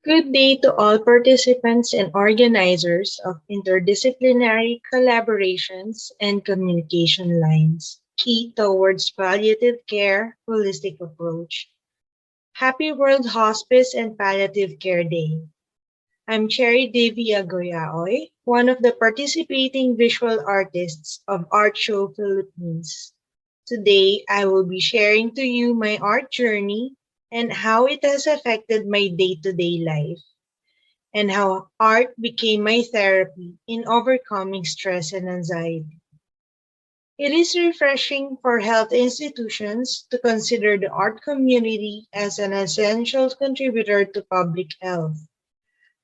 Good day to all participants and organizers of interdisciplinary collaborations and communication lines, key towards palliative care holistic approach. Happy World Hospice and Palliative Care Day. I'm Cherry Devi Agoyaoy, one of the participating visual artists of Art Show Philippines. Today, I will be sharing to you my art journey and how it has affected my day-to-day life and how art became my therapy in overcoming stress and anxiety. It is refreshing for health institutions to consider the art community as an essential contributor to public health.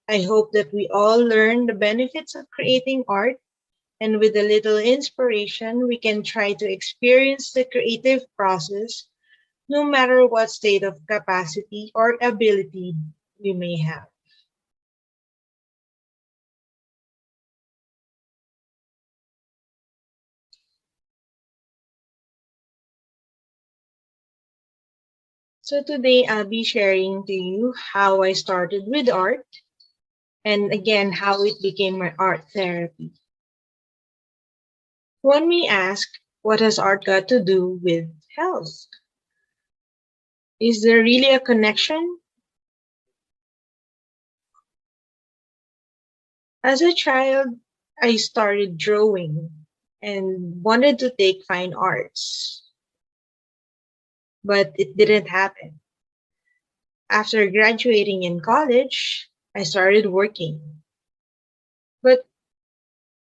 I hope that we all learn the benefits of creating art, and with a little inspiration, we can try to experience the creative process no matter what state of capacity or ability we may have. So today I'll be sharing to you how I started with art and again how it became my art therapy. One may ask, what has art got to do with health? Is there really a connection? As a child, I started drawing and wanted to take fine arts, but it didn't happen. After graduating in college, I started working, but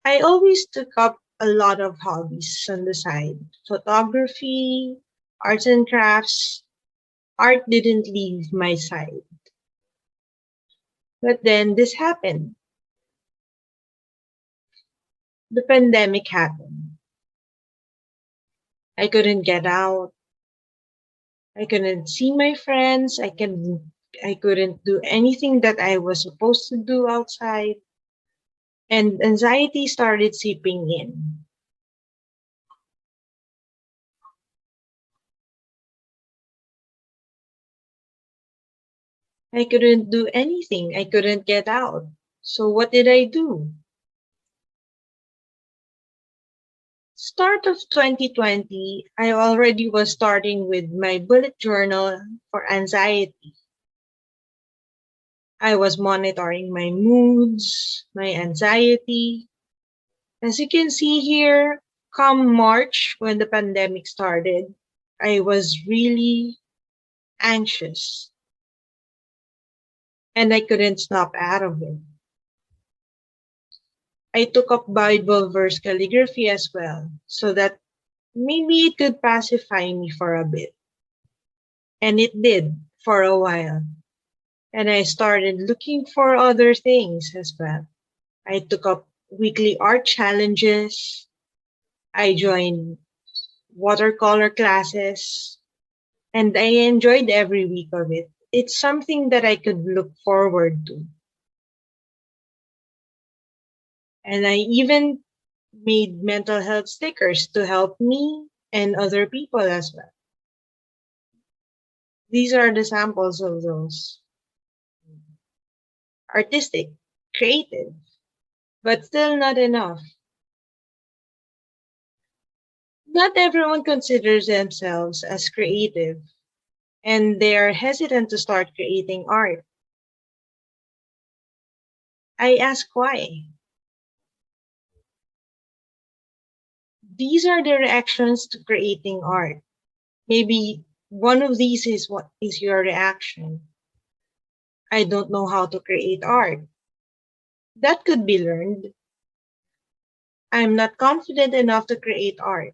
I always took up a lot of hobbies on the side. Photography, arts and crafts. Art didn't leave my side. But then this happened. The pandemic happened. I couldn't get out. I couldn't see my friends. I couldn't do anything that I was supposed to do outside. And anxiety started seeping in. I couldn't do anything. I couldn't get out. So what did I do? Start of 2020, I already was starting with my bullet journal for anxiety. I was monitoring my moods, my anxiety. As you can see here, come March when the pandemic started, I was really anxious and I couldn't snap out of it. I took up Bible verse calligraphy as well, so that maybe it could pacify me for a bit. And it did for a while. And I started looking for other things as well. I took up weekly art challenges. I joined watercolor classes, and I enjoyed every week of it. It's something that I could look forward to. And I even made mental health stickers to help me and other people as well. These are the samples of those. Artistic, creative, but still not enough. Not everyone considers themselves as creative, and they are hesitant to start creating art. I ask why. These are the reactions to creating art. Maybe one of these is what is your reaction. I don't know how to create art. That could be learned. I'm not confident enough to create art.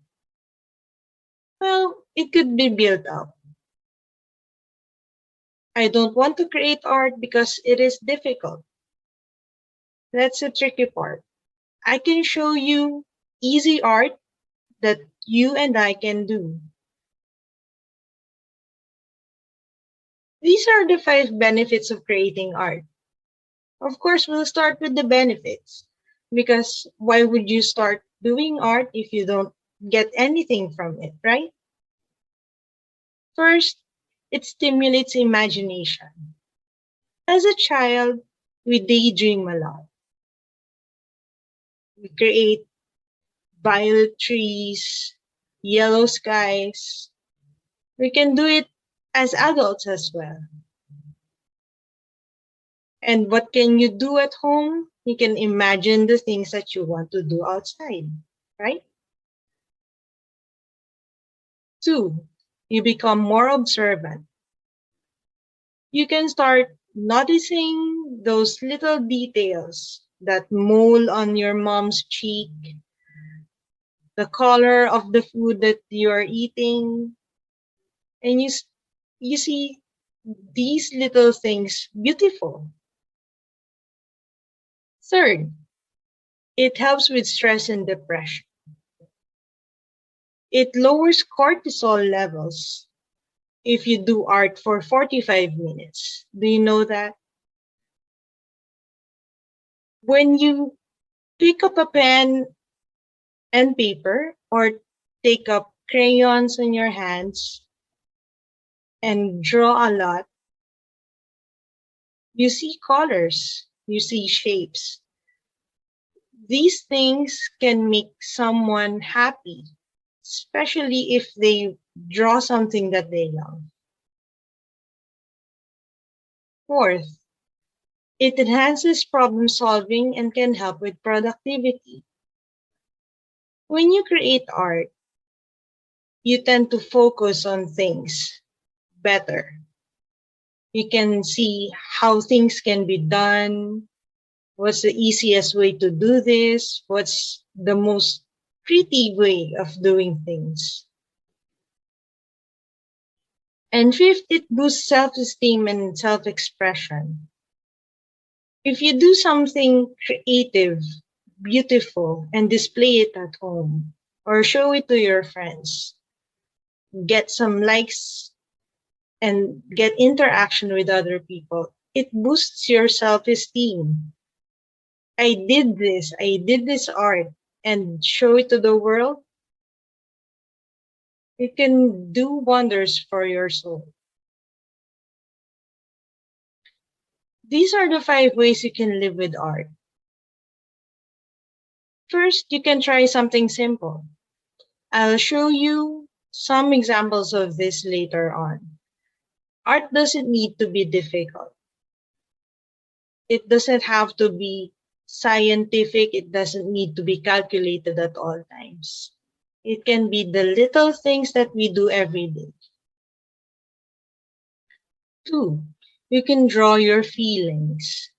Well, it could be built up. I don't want to create art because it is difficult. That's the tricky part. I can show you easy art that you and I can do. These are the 5 benefits of creating art. Of course, we'll start with the benefits because why would you start doing art if you don't get anything from it, right? First, it stimulates imagination. As a child, we daydream a lot. We create violet trees, yellow skies. We can do it as adults as well. And what can you do at home? You can imagine the things that you want to do outside, right? Two, you become more observant. You can start noticing those little details, that mole on your mom's cheek, the color of the food that you're eating, and you see these little things beautiful. Third, it helps with stress and depression. It lowers cortisol levels if you do art for 45 minutes. Do you know that? When you pick up a pen and paper or take up crayons in your hands and draw a lot, you see colors, you see shapes. These things can make someone happy, especially if they draw something that they love. Fourth, it enhances problem solving and can help with productivity. When you create art, you tend to focus on things better. You can see how things can be done, what's the easiest way to do this, what's the most pretty way of doing things. And fifth, it boosts self-esteem and self-expression. If you do something creative, beautiful, and display it at home, or show it to your friends, get some likes and get interaction with other people, it boosts your self-esteem. I did this art, and show it to the world, it can do wonders for your soul. These are the 5 ways you can live with art. First, you can try something simple. I'll show you some examples of this later on. Art doesn't need to be difficult. It doesn't have to be scientific. It doesn't need to be calculated at all times. It can be the little things that we do every day. Two, you can draw your feelings.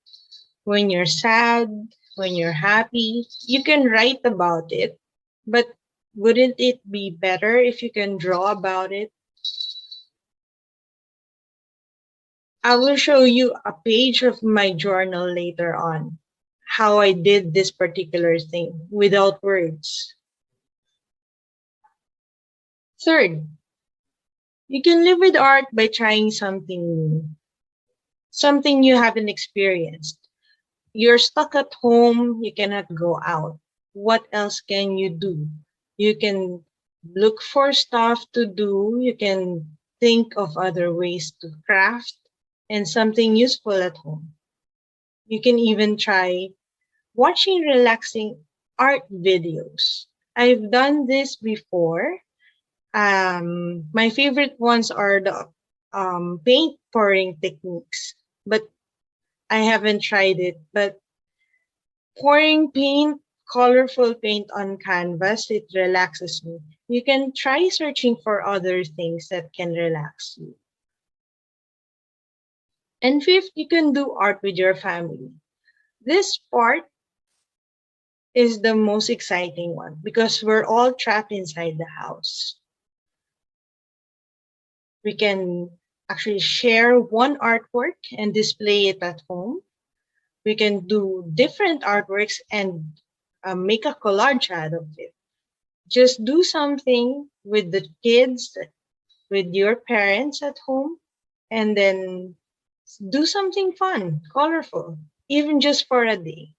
When you're sad, when you're happy, you can write about it. But wouldn't it be better if you can draw about it? I will show you a page of my journal later on, how I did this particular thing without words. Third, you can live with art by trying something new, something you haven't experienced. You're stuck at home, you cannot go out. What else can you do? You can look for stuff to do, you can think of other ways to craft and something useful at home. You can even try watching relaxing art videos. I've done this before. My favorite ones are the paint pouring techniques, but I haven't tried it. But pouring paint, colorful paint on canvas, it relaxes me. You can try searching for other things that can relax you. And fifth, you can do art with your family. This part is the most exciting one because we're all trapped inside the house. We can actually share one artwork and display it at home. We can do different artworks and make a collage out of it. Just do something with the kids, with your parents at home, and then do something fun, colorful, even just for a day.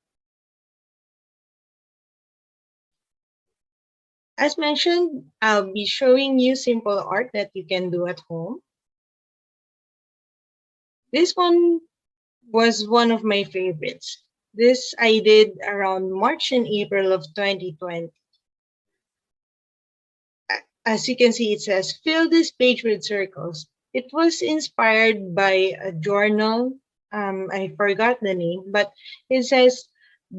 As mentioned, I'll be showing you simple art that you can do at home. This one was one of my favorites. This I did around March and April of 2020. As you can see, it says, fill this page with circles. It was inspired by a journal. I forgot the name, but it says,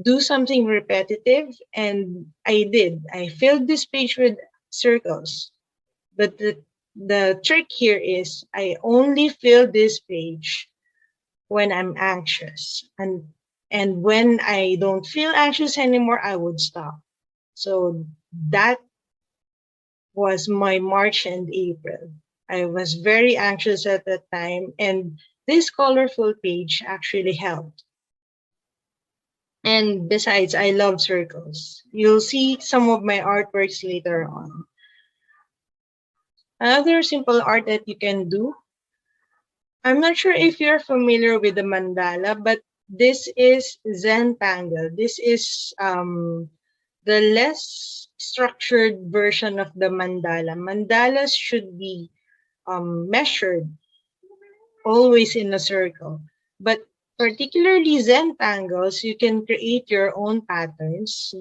do something repetitive. And I did. I filled this page with circles. But the trick here is I only fill this page when I'm anxious. And when I don't feel anxious anymore, I would stop. So that was my March and April. I was very anxious at that time, and this colorful page actually helped. And besides, I love circles. You'll see some of my artworks later on. Another simple art that you can do, I'm not sure if you're familiar with the mandala, but this is Zentangle. This is the less structured version of the mandala. Mandalas should be measured always in a circle. But particularly Zentangles, you can create your own patterns.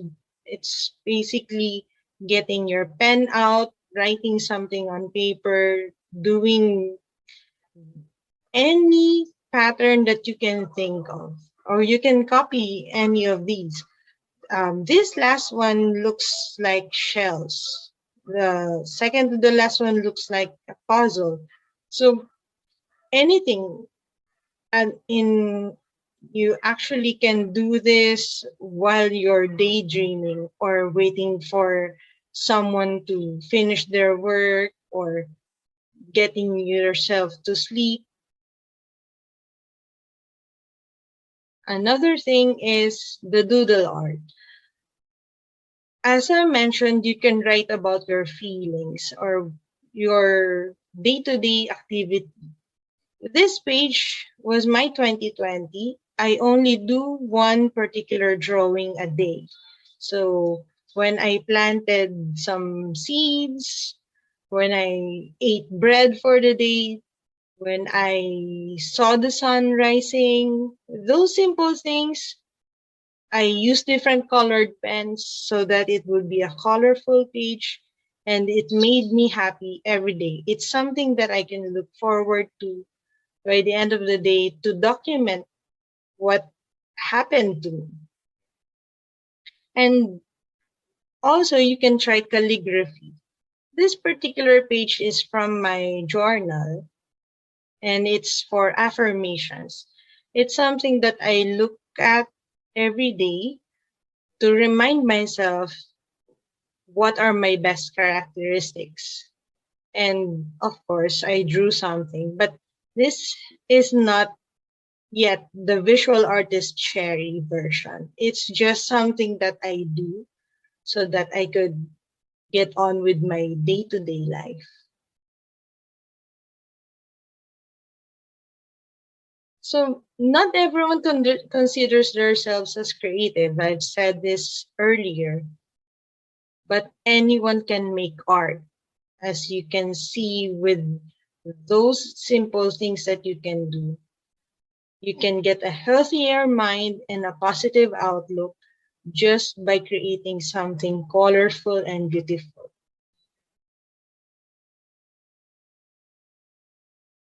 It's basically getting your pen out, writing something on paper, doing any pattern that you can think of, or you can copy any of these. This last one looks like shells. The second to the last one looks like a puzzle. So anything, and in you actually can do this while you're daydreaming or waiting for someone to finish their work or getting yourself to sleep. Another thing is the doodle art. As I mentioned, you can write about your feelings or your day-to-day activity. This page was my 2020. I only do one particular drawing a day. So when I planted some seeds, when I ate bread for the day, when I saw the sun rising, those simple things, I use different colored pens so that it would be a colorful page, and it made me happy every day. It's something that I can look forward to by the end of the day to document what happened to me. And also, you can try calligraphy. This particular page is from my journal, and it's for affirmations. It's something that I look at every day to remind myself what are my best characteristics. And of course, I drew something, but this is not yet the visual artist cherry version. It's just something that I do so that I could get on with my day-to-day life. So not everyone considers themselves as creative. I've said this earlier, but anyone can make art, as you can see with those simple things that you can do. You can get a healthier mind and a positive outlook just by creating something colorful and beautiful.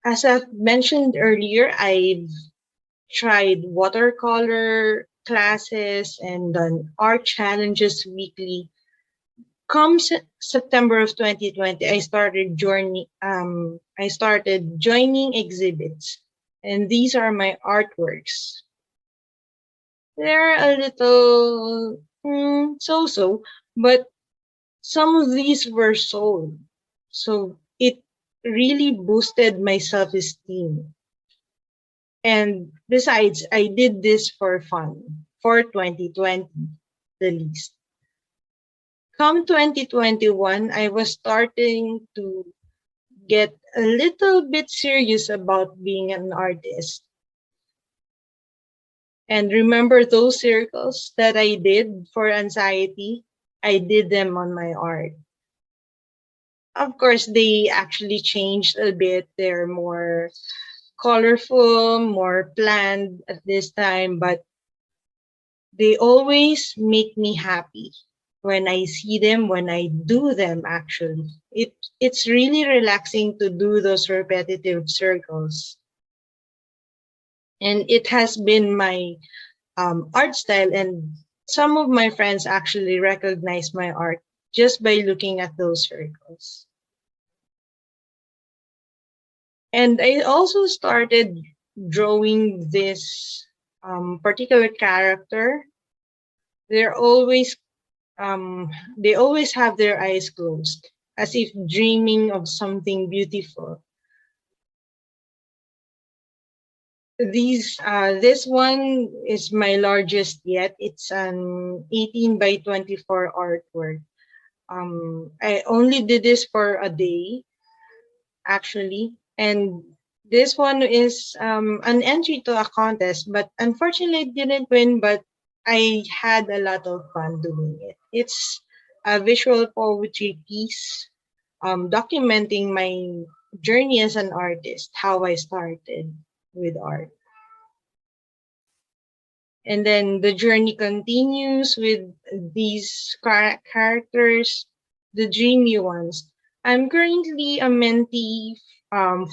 As I've mentioned earlier, I've tried watercolor classes and done art challenges weekly. Come September of 2020, I started joining exhibits, and these are my artworks. They're a little so-so, but some of these were sold. So it really boosted my self-esteem. And besides, I did this for fun, for 2020, the least. Come 2021, I was starting to get a little bit serious about being an artist. And remember those circles that I did for anxiety? I did them on my art. Of course, they actually changed a bit. They're more colorful, more planned at this time, but they always make me happy when I see them, when I do them actually. It's really relaxing to do those repetitive circles. And it has been my art style, and some of my friends actually recognize my art just by looking at those circles. And I also started drawing this particular character. They're always they always have their eyes closed, as if dreaming of something beautiful. This one is my largest yet. It's an 18 by 24 artwork. I only did this for a day, actually. And this one is an entry to a contest, but unfortunately I didn't win, but I had a lot of fun doing it. It's a visual poetry piece documenting my journey as an artist, how I started with art. And then the journey continues with these characters, the dreamy ones. I'm currently a mentee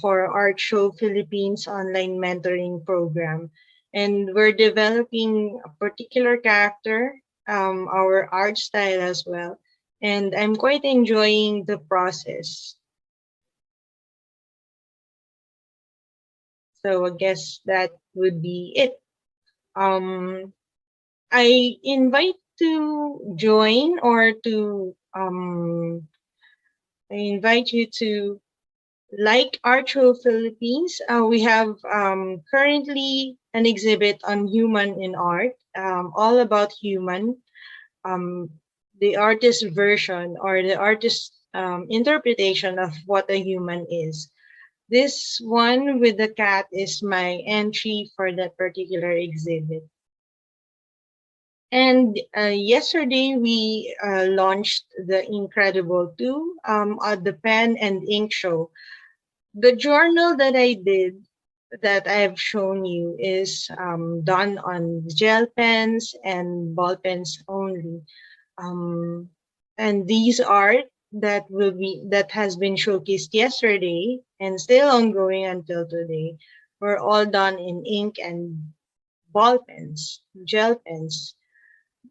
for Art Show Philippines online mentoring program, and we're developing a particular character, our art style as well, and I'm quite enjoying the process. So I guess that would be it. Um, I invite to join or to I invite you to like Art Show Philippines. We have currently an exhibit on human in art, all about human. Um, the artist version or the artist interpretation of what a human is. This one with the cat is my entry for that particular exhibit. And yesterday we launched the Incredible 2 at the Pen and Ink Show. The journal that I did that I've shown you is done on gel pens and ball pens only. Um, and these art that has been showcased yesterday and still ongoing until today were all done in ink and ball pens, gel pens.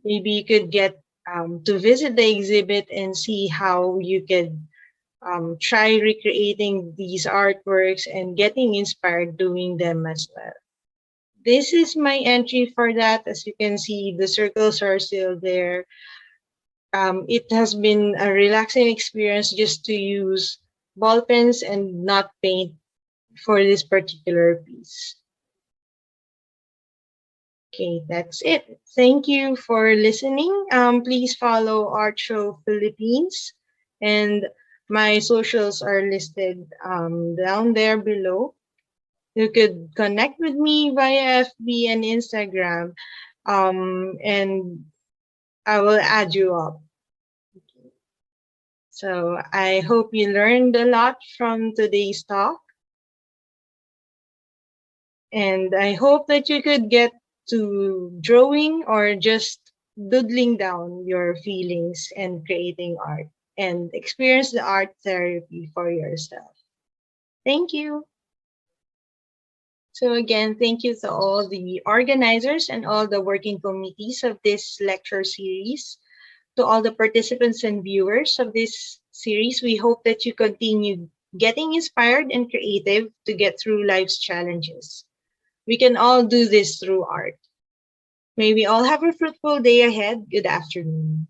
Maybe you could get to visit the exhibit and see how you could try recreating these artworks and getting inspired doing them as well. This is my entry for that. As you can see, the circles are still there. It has been a relaxing experience just to use ball pens and not paint for this particular piece. Okay, that's it. Thank you for listening. Please follow Art Show Philippines, and my socials are listed down there below. You could connect with me via FB and Instagram, and I will add you up. So I hope you learned a lot from today's talk, and I hope that you could get to drawing or just doodling down your feelings and creating art and experience the art therapy for yourself. Thank you. So again, thank you to all the organizers and all the working committees of this lecture series. To all the participants and viewers of this series, we hope that you continue getting inspired and creative to get through life's challenges. We can all do this through art. May we all have a fruitful day ahead. Good afternoon.